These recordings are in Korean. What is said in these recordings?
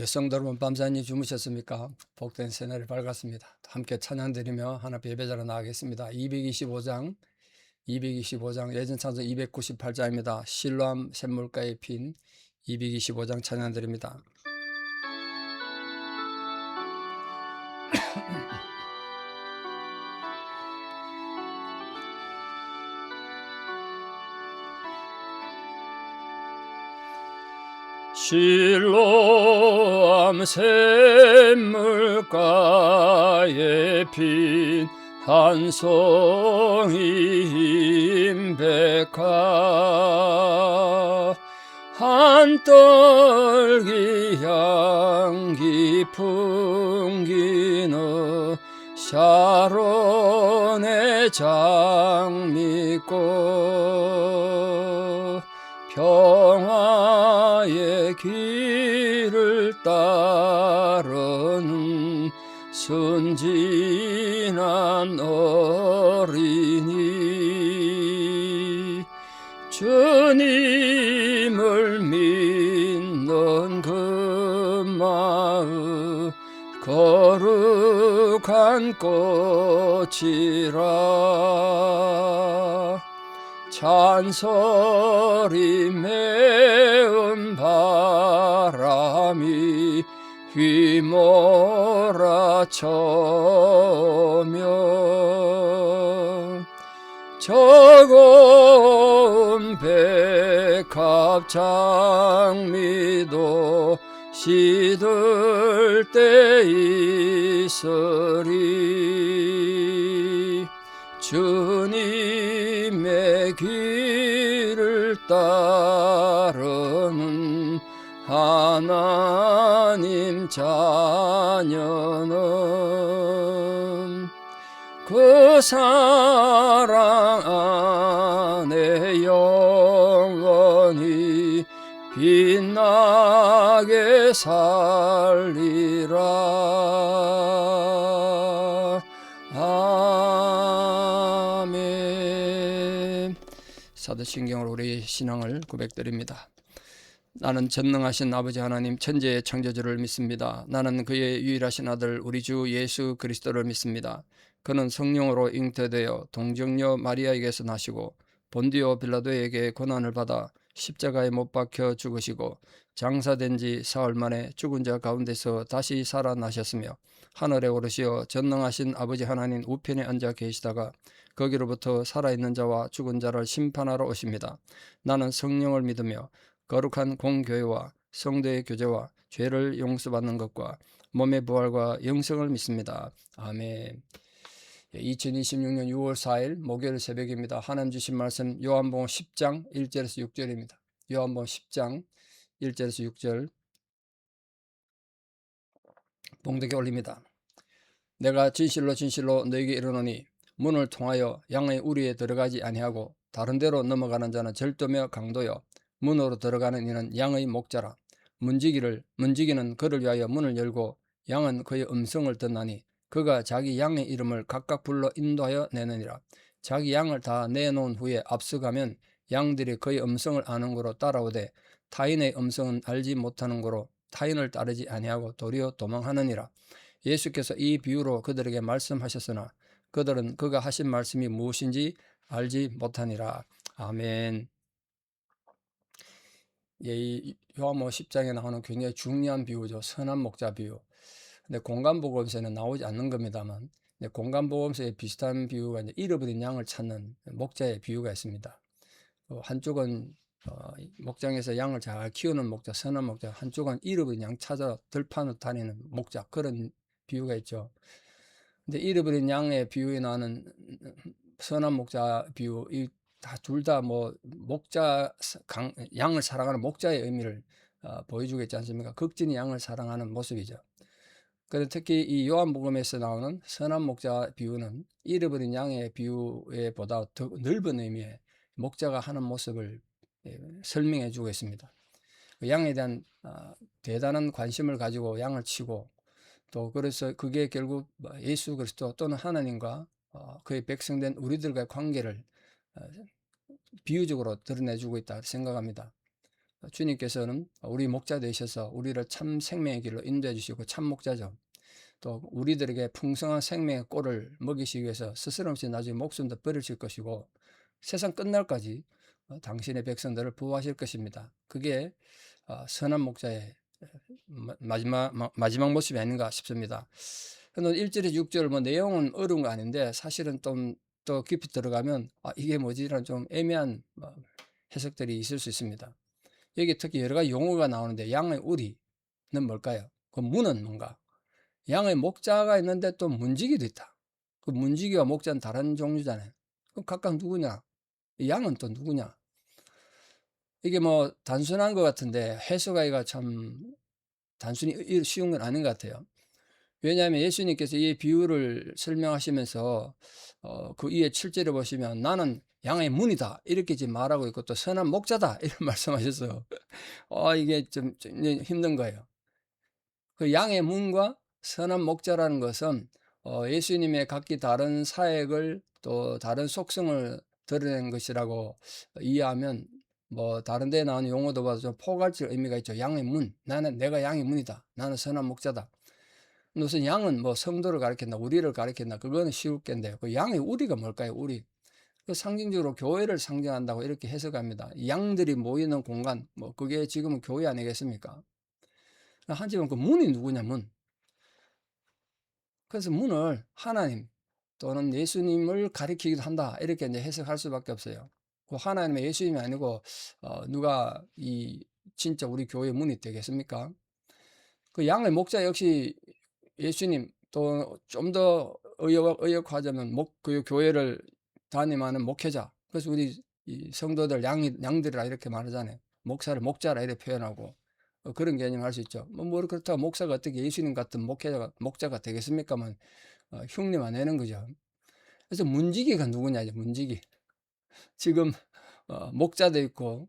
성도 여러분, 밤사님 주무셨습니까? 복된 새날이 밝았습니다. 함께 찬양드리며 하나님 예배자로 나가겠습니다. 225장 예전 찬송 298장입니다. 실로암 샘물가에 핀 225장 찬양드립니다. 실로암 샘물가에 핀 한 송이 임백화 한 떨기 향기 풍기는 샤론의 장미꽃 평화의 길을 따르는 순진한 어린이 주님을 믿는 그 마음 거룩한 꽃이라 잔소리 매운 바람이 휘몰아쳐며 저고운 백합 장미도 시들 때 있으리 주님의 길을 따르는 하나님 자녀는 그 사랑 안에 영원히 빛나게 살리라. 아멘. 사도신경으로 우리 신앙을 고백드립니다. 나는 전능하신 아버지 하나님 천지의 창조주를 믿습니다. 나는 그의 유일하신 아들 우리 주 예수 그리스도를 믿습니다. 그는 성령으로 잉태되어 동정녀 마리아에게서 나시고 본디오 빌라도에게 고난을 받아 십자가에 못 박혀 죽으시고 장사된 지 사흘 만에 죽은 자 가운데서 다시 살아나셨으며 하늘에 오르시어 전능하신 아버지 하나님 우편에 앉아 계시다가 거기로부터 살아있는 자와 죽은 자를 심판하러 오십니다. 나는 성령을 믿으며 거룩한 공교회와 성도의 교제와 죄를 용서받는 것과 몸의 부활과 영생을 믿습니다. 아멘. 2026년 6월 4일 목요일 새벽입니다. 하나님 주신 말씀 요한복음 10장 1절에서 6절입니다. 요한복음 10장 1절에서 6절 봉독에 올립니다. 내가 진실로 진실로 너에게 이르노니 문을 통하여 양의 우리에 들어가지 아니하고 다른 데로 넘어가는 자는 절도며 강도요 문으로 들어가는 이는 양의 목자라. 문지기는 그를 위하여 문을 열고 양은 그의 음성을 듣나니 그가 자기 양의 이름을 각각 불러 인도하여 내느니라. 자기 양을 다 내놓은 후에 앞서가면 양들이 그의 음성을 아는 거로 따라오되 타인의 음성은 알지 못하는 거로 타인을 따르지 아니하고 도리어 도망하느니라. 예수께서 이 비유로 그들에게 말씀하셨으나 그들은 그가 하신 말씀이 무엇인지 알지 못하니라. 아멘. 이 요한복음 10장에 나오는 굉장히 중요한 비유죠. 선한 목자 비유. 근데 공간복음서에는 나오지 않는 겁니다만, 공간복음서에 비슷한 비유가 이제 잃어버린 양을 찾는 목자의 비유가 있습니다. 한쪽은 목장에서 양을 잘 키우는 목자, 선한 목자, 한쪽은 잃어버린 양 찾아 들판을 다니는 목자, 그런 비유가 있죠. 근데 잃어버린 양의 비유에 나오는 선한 목자 비유, 이 다 둘 다 뭐 양을 사랑하는 목자의 의미를 보여주고 있지 않습니까? 극진히 양을 사랑하는 모습이죠. 그런데 특히 이 요한복음에서 나오는 선한 목자 비유는 잃어버린 양의 비유에 보다 더 넓은 의미의 목자가 하는 모습을 설명해 주고 있습니다. 그 양에 대한 대단한 관심을 가지고 양을 치고 또 그래서 그게 결국 예수 그리스도 또는 하나님과 그의 백성된 우리들과의 관계를 어, 비유적으로 드러내주고 있다 생각합니다. 주님께서는 우리 목자 되셔서 우리를 참 생명의 길로 인도해 주시고 참 목자죠. 또 우리들에게 풍성한 생명의 꼴을 먹이시기 위해서 스스럼 없이 나중에 목숨도 버리실 것이고 세상 끝날까지 당신의 백성들을 보호하실 것입니다. 그게 선한 목자의 마지막 모습이 아닌가 싶습니다. 오늘 1절에서 6절 뭐 내용은 어려운 거 아닌데 사실은 좀 더 깊이 들어가면 이게 뭐지라는 좀 애매한 해석들이 있을 수 있습니다. 여기 특히 여러 가지 용어가 나오는데 양의 우리는 뭘까요? 그 문은 뭔가? 양의 목자가 있는데 또 문지기도 있다. 그 문지기와 목자는 다른 종류잖아요. 그럼 각각 누구냐? 양은 또 누구냐? 이게 뭐 단순한 것 같은데 해석하기가 참 단순히 쉬운 건 아닌 것 같아요. 왜냐하면 예수님께서 이 비유를 설명하시면서 그 이에 7절에 보시면 나는 양의 문이다 이렇게 지금 말하고 있고 또 선한 목자다 이런 말씀하셨어요. 이게 좀 힘든 거예요. 그 양의 문과 선한 목자라는 것은 예수님의 각기 다른 사역을 또 다른 속성을 드러낸 것이라고 이해하면 뭐 다른 데 나오는 용어도 봐도 좀 포괄적 의미가 있죠. 양의 문, 내가 양의 문이다. 나는 선한 목자다. 무슨 양은 뭐 성도를 가리킨다, 우리를 가리킨다. 그거는 쉬울 겐데 그 양의 우리가 뭘까요? 우리. 그 상징적으로 교회를 상징한다고 이렇게 해석합니다. 양들이 모이는 공간, 뭐 그게 지금은 교회 아니겠습니까? 하지만 그 문이 누구냐, 문. 그래서 문을 하나님 또는 예수님을 가리키기도 한다. 이렇게 이제 해석할 수밖에 없어요. 그 하나님의 예수님이 아니고 누가 이 진짜 우리 교회 문이 되겠습니까? 그 양의 목자 역시 예수님 또 좀 더 의역하자면 그 교회를 담임하는 목회자. 그래서 우리 이 성도들 양들이라 이렇게 말하잖아요. 목사를 목자라 이렇게 표현하고 그런 개념을 할 수 있죠. 뭐 그렇다고 목사가 어떻게 예수님 같은 목자가 되겠습니까만 흉내만 내는 거죠. 그래서 문지기가 누구냐 이제 문지기. 지금 목자도 있고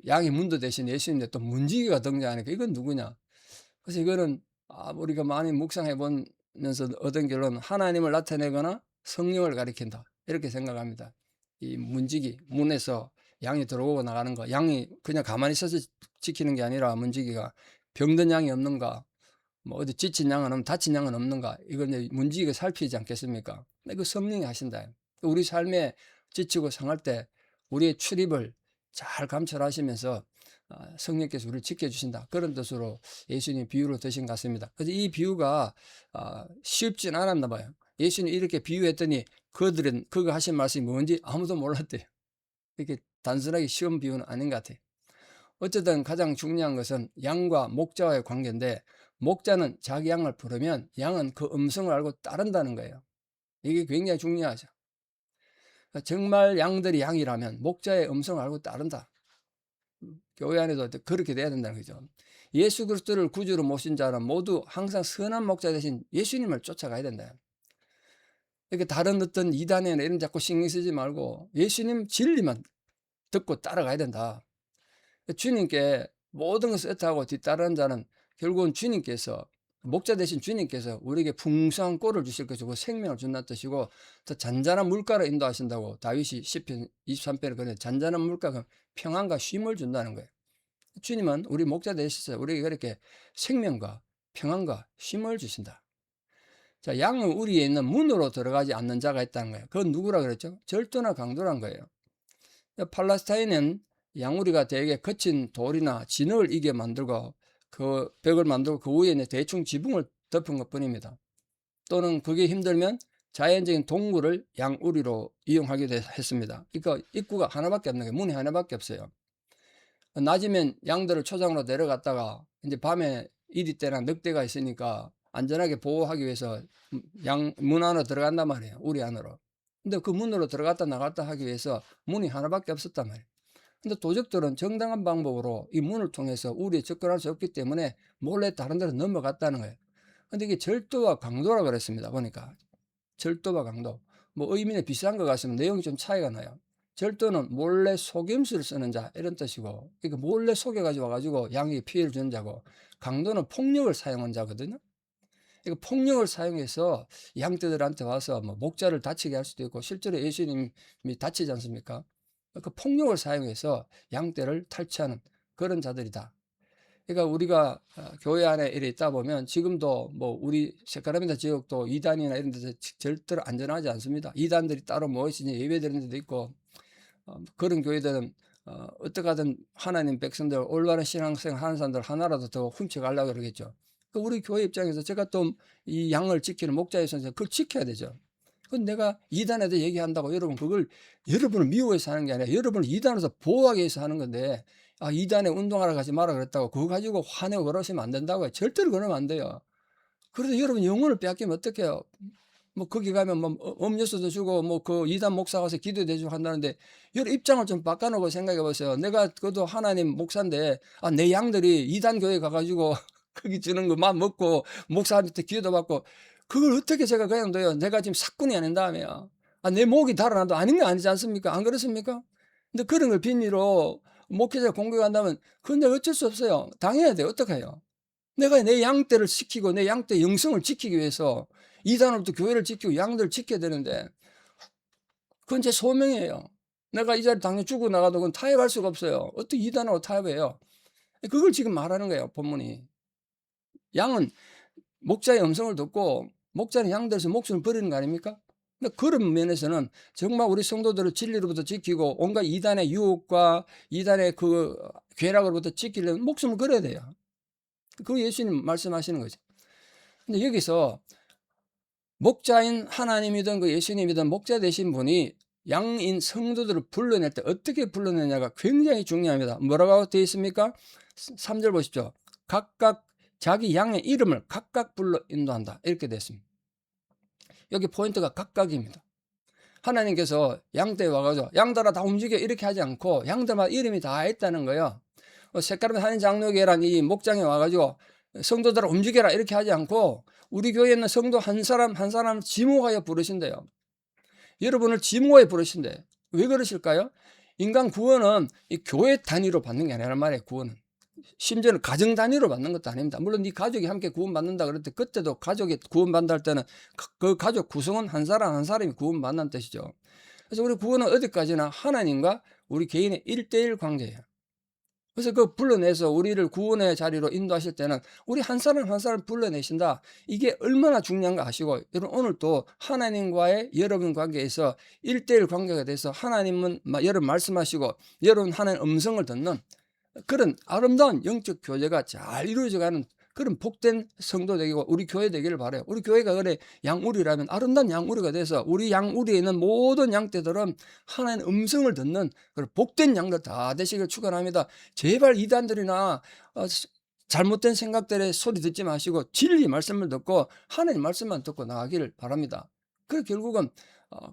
양의 문도 대신 예수님인데 또 문지기가 등장하니까 이건 누구냐. 그래서 이거는 우리가 많이 묵상해 보면서 얻은 결론은 하나님을 나타내거나 성령을 가리킨다 이렇게 생각합니다. 이 문지기 문에서 양이 들어오고 나가는 거, 양이 그냥 가만히 있어서 지키는 게 아니라 문지기가 병든 양이 없는가, 뭐 어디 지친 양은 없는, 다친 양은 없는가, 이걸 이제 문지기가 살피지 않겠습니까? 그 성령이 하신다. 우리 삶에 지치고 상할 때 우리의 출입을 잘 감찰하시면서 성령께서 우리를 지켜주신다. 그런 뜻으로 예수님 비유를 드신 것 같습니다. 그래서 이 비유가 쉽진 않았나 봐요. 예수님 이렇게 비유했더니 그가 하신 말씀이 뭔지 아무도 몰랐대요. 이렇게 단순하게 쉬운 비유는 아닌 것 같아요. 어쨌든 가장 중요한 것은 양과 목자와의 관계인데 목자는 자기 양을 부르면 양은 그 음성을 알고 따른다는 거예요. 이게 굉장히 중요하죠. 정말 양들이 양이라면 목자의 음성을 알고 따른다. 교회 안에도 그렇게 돼야 된다는 거죠. 예수 그리스도를 구주로 모신 자는 모두 항상 선한 목자 대신 예수님을 쫓아가야 된다. 이렇게 다른 어떤 이단이나 이런 자꾸 신경 쓰지 말고 예수님 진리만 듣고 따라가야 된다. 주님께 모든 것을 애타하고 뒤따르는 자는 결국은 주님께서 목자 대신 주님께서 우리에게 풍성한 꼴을 주실 것이고 생명을 준다는 뜻이고 또 잔잔한 물가로 인도하신다고 다윗이 시편 23편에 그래 잔잔한 물가가 평안과 쉼을 준다는 거예요. 주님은 우리 목자 되셔서 우리에게 그렇게 생명과 평안과 쉼을 주신다. 자, 양은 우리에 있는 문으로 들어가지 않는 자가 있다는 거예요. 그건 누구라 그랬죠? 절도나 강도란 거예요. 팔레스타인은 양우리가 되게 거친 돌이나 진흙을 이게 만들고 그 벽을 만들고 그 위에 대충 지붕을 덮은 것 뿐입니다. 또는 그게 힘들면 자연적인 동굴을 양우리로 이용하기도 했습니다. 그러니까 입구가 하나밖에 없는 거예요. 문이 하나밖에 없어요. 낮이면 양들을 초장으로 내려갔다가 이제 밤에 이리 때나 늑대가 있으니까 안전하게 보호하기 위해서 문 안으로 들어간단 말이에요. 우리 안으로. 근데 그 문으로 들어갔다 나갔다 하기 위해서 문이 하나밖에 없었단 말이에요. 근데 도적들은 정당한 방법으로 이 문을 통해서 우리에 접근할 수 없기 때문에 몰래 다른 데로 넘어갔다는 거예요. 근데 이게 절도와 강도라고 그랬습니다. 보니까. 절도와 강도. 뭐 의미는 비슷한 것 같으면 내용이 좀 차이가 나요. 절도는 몰래 속임수를 쓰는 자 이런 뜻이고 그러니까 몰래 속여가지고 와가지고 양에게 피해를 주는 자고 강도는 폭력을 사용한 자거든요. 그러니까 폭력을 사용해서 양떼들한테 와서 뭐 목자를 다치게 할 수도 있고 실제로 예수님이 다치지 않습니까? 그 폭력을 사용해서 양떼를 탈취하는 그런 자들이다. 그러니까 우리가 교회 안에 이래 있다 보면 지금도 뭐 우리 새카라미다 지역도 이단이나 이런 데서 절대로 안전하지 않습니다. 이단들이 따로 모여서 예배드리는 데도 있고, 그런 교회들은 어떻게 하든 하나님 백성들 올바른 신앙생활 하는 사람들 하나라도 더 훔쳐가려고 그러겠죠. 우리 교회 입장에서 제가 또 이 양을 지키는 목자에서 그걸 지켜야 되죠. 그건 내가 이단에 대해 얘기한다고 여러분 그걸 여러분을 미워해서 하는 게 아니라 여러분을 이단에서 보호하기 위해서 하는 건데, 이단에 운동하러 가지 마라 그랬다고 그거 가지고 화내고 그러시면 안 된다고요. 절대로 그러면 안 돼요. 그래도 여러분 영혼을 빼앗기면 어떡해요? 뭐 거기 가면 뭐 음료수도 주고 뭐 그 이단 목사 가서 기도해 주고 한다는데, 여러분 입장을 좀 바꿔놓고 생각해 보세요. 내가 그래도 하나님 목사인데 내 양들이 이단 교회 가가지고 거기 주는 거 막 먹고 목사한테 기도 받고 그걸 어떻게 제가 그냥 둬요? 내가 지금 사꾼이 아닌 다음에요. 내 목이 달아나도 아닌 거 아니지 않습니까? 안 그렇습니까? 근데 그런 걸 빈리로 목회자 공격한다면 그건 내가 어쩔 수 없어요. 당해야 돼요. 어떡해요? 내가 내 양떼를 지키고 내 양떼 영성을 지키기 위해서 이단으로부터 교회를 지키고 양들을 지켜야 되는데, 그건 제 소명이에요. 내가 이 자리 당연히 죽고 나가도 그건 타협할 수가 없어요. 어떻게 이단하고 타협해요? 그걸 지금 말하는 거예요, 본문이. 양은 목자의 음성을 듣고 목자는 양들에서 목숨을 버리는 거 아닙니까? 근데 그런 면에서는 정말 우리 성도들을 진리로부터 지키고 온갖 이단의 유혹과 이단의 그 괴락으로부터 지키려면 목숨을 걸어야 돼요. 그 예수님 말씀하시는 거죠. 근데 여기서 목자인 하나님이든 그 예수님이든 목자 되신 분이 양인 성도들을 불러낼 때 어떻게 불러내냐가 굉장히 중요합니다. 뭐라고 되어 있습니까? 3절 보십시오. 각각 자기 양의 이름을 각각 불러 인도한다. 이렇게 되어 있습니다. 여기 포인트가 각각입니다. 하나님께서 양떼에 와가지고 양들아 다 움직여 이렇게 하지 않고 양들마다 이름이 다 있다는 거예요. 색깔은 한 장로교회란 이 목장에 와가지고 성도들아 움직여라 이렇게 하지 않고 우리 교회에 있는 성도 한 사람 한 사람 지목하여 부르신대요. 여러분을 지목하여 부르신대. 왜 그러실까요? 인간 구원은 이 교회 단위로 받는 게 아니란 말이에요. 구원은 심지어는 가정 단위로 받는 것도 아닙니다. 물론 네 가족이 함께 구원받는다 그럴 때 그때도 가족이 구원받는다 할 때는 그 가족 구성원 한 사람 한 사람이 구원받는 뜻이죠. 그래서 우리 구원은 어디까지나 하나님과 우리 개인의 1대1 관계예요. 그래서 그 불러내서 우리를 구원의 자리로 인도하실 때는 우리 한 사람 한 사람 불러내신다. 이게 얼마나 중요한가 아시고, 여러분 오늘 또 하나님과의 여러분 관계에서 1대1 관계가 돼서 하나님은 여러분 말씀하시고 여러분 하나님 음성을 듣는 그런 아름다운 영적 교제가 잘 이루어져가는 그런 복된 성도 되고 우리 교회 되기를 바라요. 우리 교회가 그래 양우리라면 아름다운 양우리가 돼서 우리 양우리에 있는 모든 양떼들은 하나님의 음성을 듣는 그런 복된 양들 다 되시길 축원합니다. 제발 이단들이나 잘못된 생각들의 소리 듣지 마시고 진리 말씀을 듣고 하나님 말씀만 듣고 나가기를 바랍니다. 그 결국은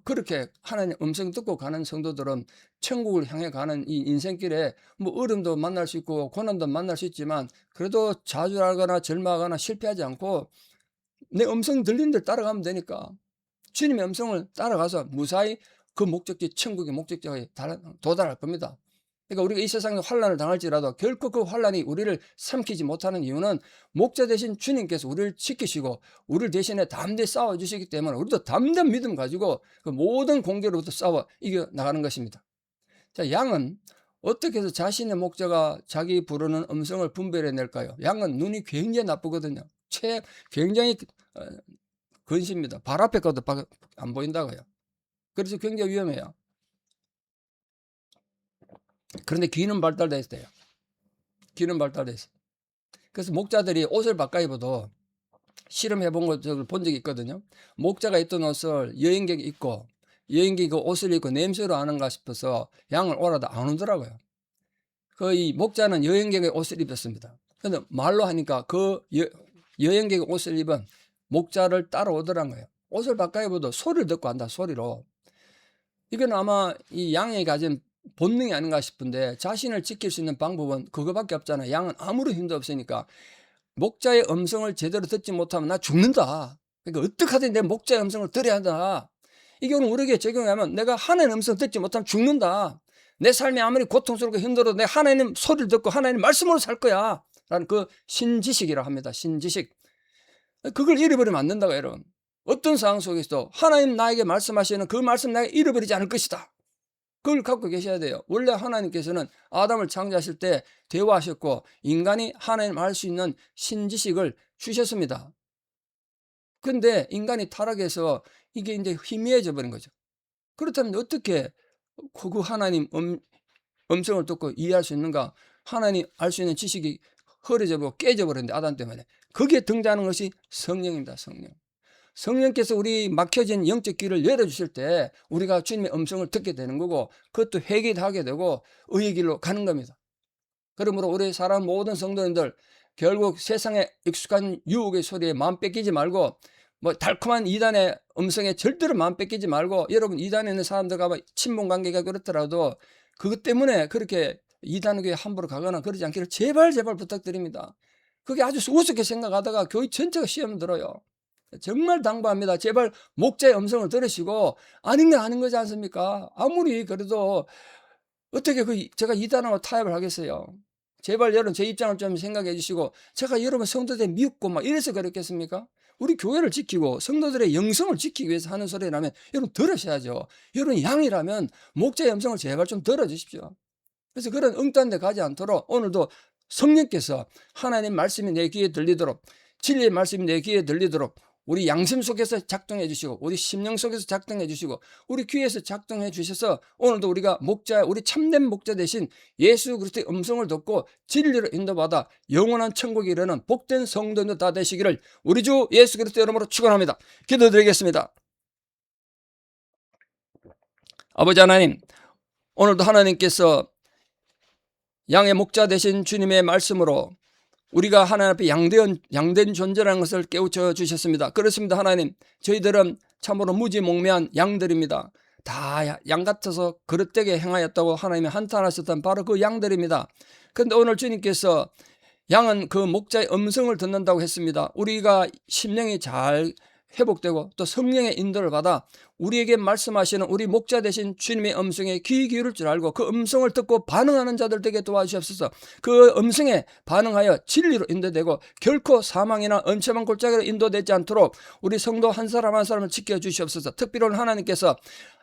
그렇게 하나님 음성 듣고 가는 성도들은 천국을 향해 가는 이 인생길에 뭐 어려움도 만날 수 있고 고난도 만날 수 있지만 그래도 좌절하거나 절망하거나 실패하지 않고 내 음성 들리는 데 따라가면 되니까 주님의 음성을 따라가서 무사히 그 목적지 천국의 목적지에 도달할 겁니다. 그러니까 우리가 이 세상에 환난을 당할지라도 결코 그 환난이 우리를 삼키지 못하는 이유는 목자 되신 주님께서 우리를 지키시고 우리를 대신에 담대히 싸워주시기 때문에 우리도 담대한 믿음 가지고 그 모든 공격으로부터 싸워 이겨나가는 것입니다. 자, 양은 어떻게 해서 자신의 목자가 자기 부르는 음성을 분별해낼까요? 양은 눈이 굉장히 나쁘거든요. 굉장히 근시입니다. 발 앞에 가도 안 보인다고요. 그래서 굉장히 위험해요. 그런데 귀는 발달되어 있어요. 귀는 발달되어 있어요. 그래서 목자들이 옷을 바꿔 입어도 실험해 본 것을 본 적이 있거든요. 목자가 입던 옷을 여행객이 입고 여행객이 그 옷을 입고 냄새로 아는가 싶어서 양을 오라도 안 오더라고요. 이 목자는 여행객의 옷을 입었습니다. 근데 말로 하니까 그 여행객의 옷을 입은 목자를 따라오더란 거예요. 옷을 바꿔 입어도 소리를 듣고 한다, 소리로. 이건 아마 이 양이 가진 본능이 아닌가 싶은데 자신을 지킬 수 있는 방법은 그거밖에 없잖아요. 양은 아무런 힘도 없으니까 목자의 음성을 제대로 듣지 못하면 나 죽는다. 그러니까 어떻게 하든 내 목자의 음성을 들어야 한다. 이게 오늘 우리에게 적용하면 내가 하나님의 음성 듣지 못하면 죽는다. 내 삶이 아무리 고통스럽고 힘들어도 내 하나님 소리를 듣고 하나님 말씀으로 살 거야. 라는 그 신지식이라고 합니다. 신지식. 그걸 잃어버리면 안 된다고 여러분. 어떤 상황 속에서도 하나님 나에게 말씀하시는 그 말씀 내가 잃어버리지 않을 것이다. 그걸 갖고 계셔야 돼요. 원래 하나님께서는 아담을 창조하실 때 대화하셨고 인간이 하나님 알 수 있는 신지식을 주셨습니다. 근데 인간이 타락해서 이게 이제 희미해져 버린 거죠. 그렇다면 어떻게 그 하나님 음성을 듣고 이해할 수 있는가? 하나님 알 수 있는 지식이 흐려져 버리고 깨져 버렸는데 아담 때문에. 거기에 등장하는 것이 성령입니다. 성령. 성령께서 우리 막혀진 영적 길을 열어주실 때 우리가 주님의 음성을 듣게 되는 거고 그것도 회개도 하게 되고 의의 길로 가는 겁니다. 그러므로 우리 사람 모든 성도님들 결국 세상에 익숙한 유혹의 소리에 마음 뺏기지 말고 뭐 달콤한 이단의 음성에 절대로 마음 뺏기지 말고 여러분 이단에 있는 사람들과 친분 관계가 그렇더라도 그것 때문에 그렇게 이단교에 함부로 가거나 그러지 않기를 제발 부탁드립니다. 그게 아주 우습게 생각하다가 교회 전체가 시험 들어요. 정말 당부합니다. 제발 목자의 음성을 들으시고 아닌 게 아닌 거지 않습니까? 아무리 그래도 어떻게 제가 이단하고 타협을 하겠어요. 제발 여러분 제 입장을 좀 생각해 주시고 제가 여러분 성도들 미웃고 막 이래서 그랬겠습니까? 우리 교회를 지키고 성도들의 영성을 지키기 위해서 하는 소리라면 여러분 들으셔야죠. 여러분 양이라면 목자의 음성을 제발 좀 들어주십시오. 그래서 그런 엉뚱한 데 가지 않도록 오늘도 성령께서 하나님 말씀이 내 귀에 들리도록 진리의 말씀이 내 귀에 들리도록 우리 양심 속에서 작동해 주시고 우리 심령 속에서 작동해 주시고 우리 귀에서 작동해 주셔서 오늘도 우리가 목자 우리 참된 목자 대신 예수 그리스도의 음성을 듣고 진리로 인도받아 영원한 천국에 이르는 복된 성도들 다 되시기를 우리 주 예수 그리스도 이름으로 축원합니다. 기도드리겠습니다. 아버지 하나님, 오늘도 하나님께서 양의 목자 되신 주님의 말씀으로 우리가 하나님 앞에 양된 존재라는 것을 깨우쳐 주셨습니다. 그렇습니다. 하나님, 저희들은 참으로 무지몽매한 양들입니다. 다 양 같아서 그릇되게 행하였다고 하나님이 한탄하셨던 바로 그 양들입니다. 그런데 오늘 주님께서 양은 그 목자의 음성을 듣는다고 했습니다. 우리가 심령이 잘 회복되고 또 성령의 인도를 받아 우리에게 말씀하시는 우리 목자 되신 주님의 음성에 귀 기울일 줄 알고 그 음성을 듣고 반응하는 자들 되게 도와주시옵소서. 그 음성에 반응하여 진리로 인도되고 결코 사망이나 엄청난 골짜기로 인도되지 않도록 우리 성도 한 사람 한 사람을 지켜주시옵소서. 특별히 오늘 하나님께서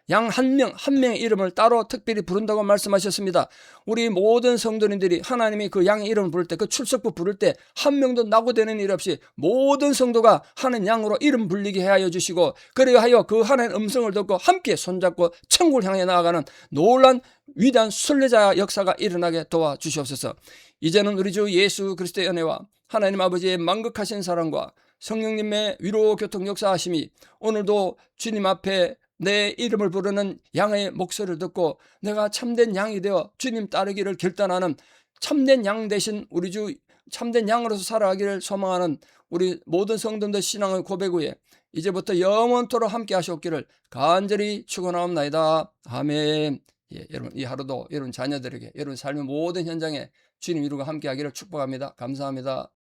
양 한 명의 이름을 따로 특별히 부른다고 말씀하셨습니다. 우리 모든 성도님들이 하나님이 그 양의 이름을 부를 때 그 출석부 부를 때 한 명도 낙오되는 일 없이 모든 성도가 하는 양으로 이름 불리게 하여 주시고 그리하여 그 하나님의 음성을 듣고 함께 손잡고 천국을 향해 나아가는 놀란 위대한 순례자 역사가 일어나게 도와주시옵소서. 이제는 우리 주 예수 그리스도의 은혜와 하나님 아버지의 만극하신 사랑과 성령님의 위로 교통 역사하심이 오늘도 주님 앞에 내 이름을 부르는 양의 목소리를 듣고 내가 참된 양이 되어 주님 따르기를 결단하는 참된 양 대신 우리 주 참된 양으로서 살아가기를 소망하는 우리 모든 성도들 신앙의 고백 후에 이제부터 영원토록 함께 하시옵기를 간절히 축원하옵나이다. 아멘. 예, 여러분 이 하루도 여러분 자녀들에게 여러분 삶의 모든 현장에 주님 이루고 함께 하기를 축복합니다. 감사합니다.